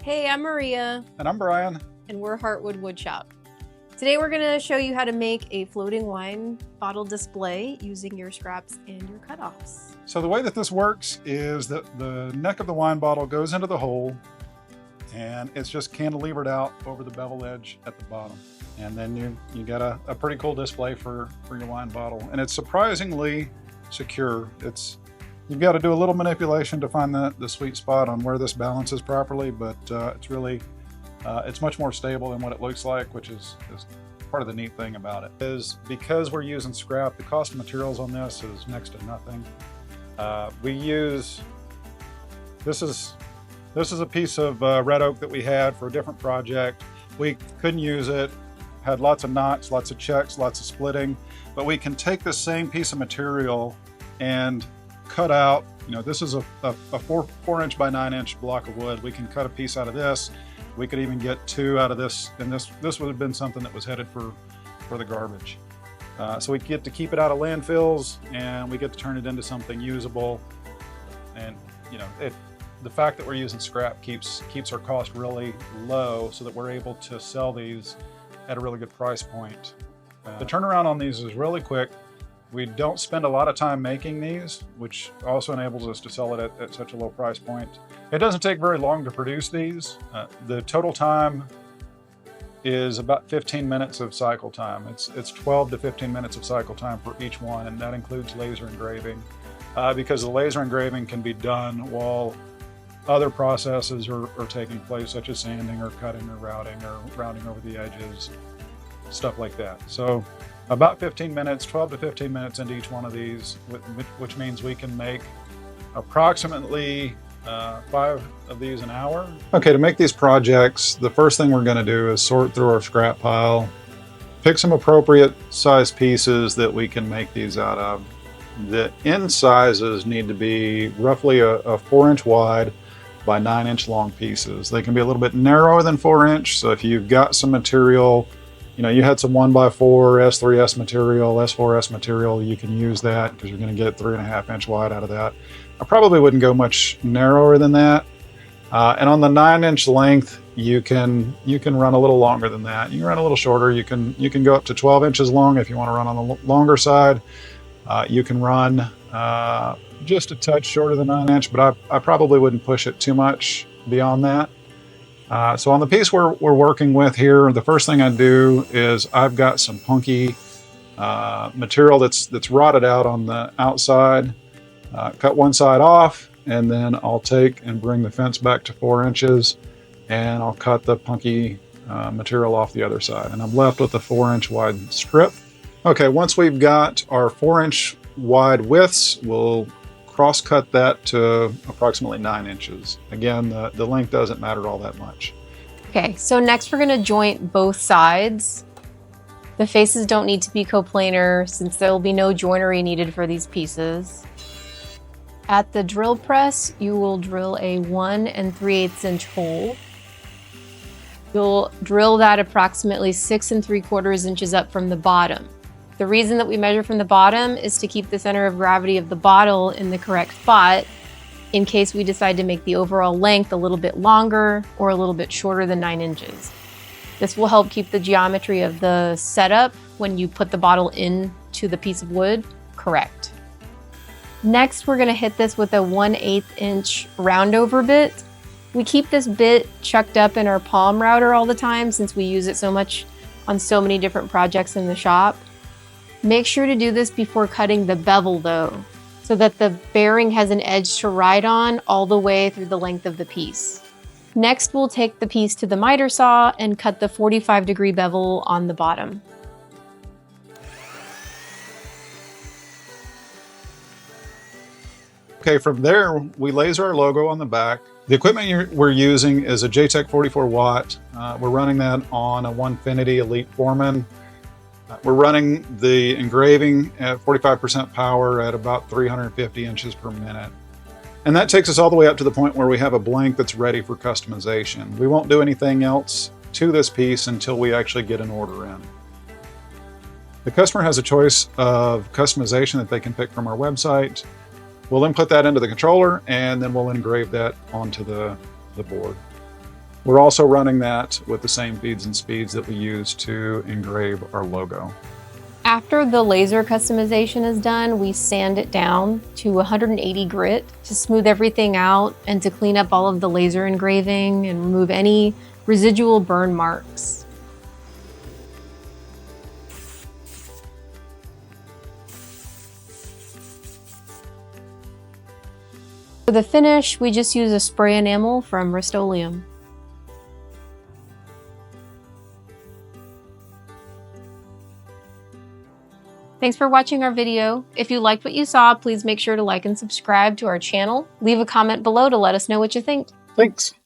Hey, I'm Maria, And I'm Brian. and we're Heartwood Woodshop. Today we're going to show you how to make a floating wine bottle display using your scraps and your cutoffs. So the way that this works is that the neck of the wine bottle goes into the hole and it's just cantilevered out over the bevel edge at the bottom. And then you get a pretty cool display for your wine bottle. And it's surprisingly secure. You've got to do a little manipulation to find the sweet spot on where this balances properly, but it's much more stable than what it looks like, which is part of the neat thing about it. Is because we're using scrap, the cost of materials on this is next to nothing. This is a piece of red oak that we had for a different project. We couldn't use it, had lots of knots, lots of checks, lots of splitting, but we can take the same piece of material and cut out, this is a 4" by 9" block of wood. We can cut a piece out of this. We could even get 2 out of this, and this would have been something that was headed for the garbage. So we get to keep it out of landfills, and we get to turn it into something usable. And the fact that we're using scrap keeps our cost really low, so that we're able to sell these at a really good price point. The turnaround on these is really quick. We don't spend a lot of time making these, which also enables us to sell it at such a low price point. It doesn't take very long to produce these. The total time is about 15 minutes of cycle time. It's 12 to 15 minutes of cycle time for each one, and that includes laser engraving, because the laser engraving can be done while other processes are taking place, such as sanding or cutting or rounding over the edges, stuff like that. So about 15 minutes, 12 to 15 minutes into each one of these, which means we can make approximately 5 of these an hour. Okay, to make these projects, the first thing we're going to do is sort through our scrap pile, pick some appropriate size pieces that we can make these out of. The end sizes need to be roughly a 4" wide by 9" long pieces. They can be a little bit narrower than 4", so if you've got some material, you had some 1x4 S3S material, S4S material, you can use that because you're going to get 3.5" wide out of that. I probably wouldn't go much narrower than that. And on the 9" length, you can run a little longer than that. You can run a little shorter. You can go up to 12 inches long if you want to run on the longer side. You can run just a touch shorter than 9", but I probably wouldn't push it too much beyond that. So on the piece we're working with here, the first thing I do is I've got some punky material that's rotted out on the outside. Cut one side off, and then I'll take and bring the fence back to 4 inches, and I'll cut the punky material off the other side, and I'm left with a 4" wide strip. Okay, once we've got our 4" wide widths, we'll cross-cut that to approximately 9 inches. Again, the length doesn't matter all that much. Okay, so next we're going to joint both sides. The faces don't need to be coplanar since there will be no joinery needed for these pieces. At the drill press, you will drill a 1 3/8 inch hole. You'll drill that approximately 6 3/4 inches up from the bottom. The reason that we measure from the bottom is to keep the center of gravity of the bottle in the correct spot in case we decide to make the overall length a little bit longer or a little bit shorter than 9 inches. This will help keep the geometry of the setup when you put the bottle into the piece of wood correct. Next, we're going to hit this with a 1/8 inch roundover bit. We keep this bit chucked up in our palm router all the time since we use it so much on so many different projects in the shop. Make sure to do this before cutting the bevel though, so that the bearing has an edge to ride on all the way through the length of the piece. Next, we'll take the piece to the miter saw and cut the 45-degree bevel on the bottom. Okay, from there, we laser our logo on the back. The equipment we're using is a JTEC 44 watt. We're running that on a Onefinity Elite Foreman. We're running the engraving at 45% power at about 350 inches per minute. And that takes us all the way up to the point where we have a blank that's ready for customization. We won't do anything else to this piece until we actually get an order in. The customer has a choice of customization that they can pick from our website. We'll then put that into the controller, and then we'll engrave that onto the board. We're also running that with the same feeds and speeds that we use to engrave our logo. After the laser customization is done, we sand it down to 180 grit to smooth everything out and to clean up all of the laser engraving and remove any residual burn marks. For the finish, we just use a spray enamel from Rust-Oleum. Thanks for watching our video. If you liked what you saw, please make sure to like and subscribe to our channel. Leave a comment below to let us know what you think. Thanks.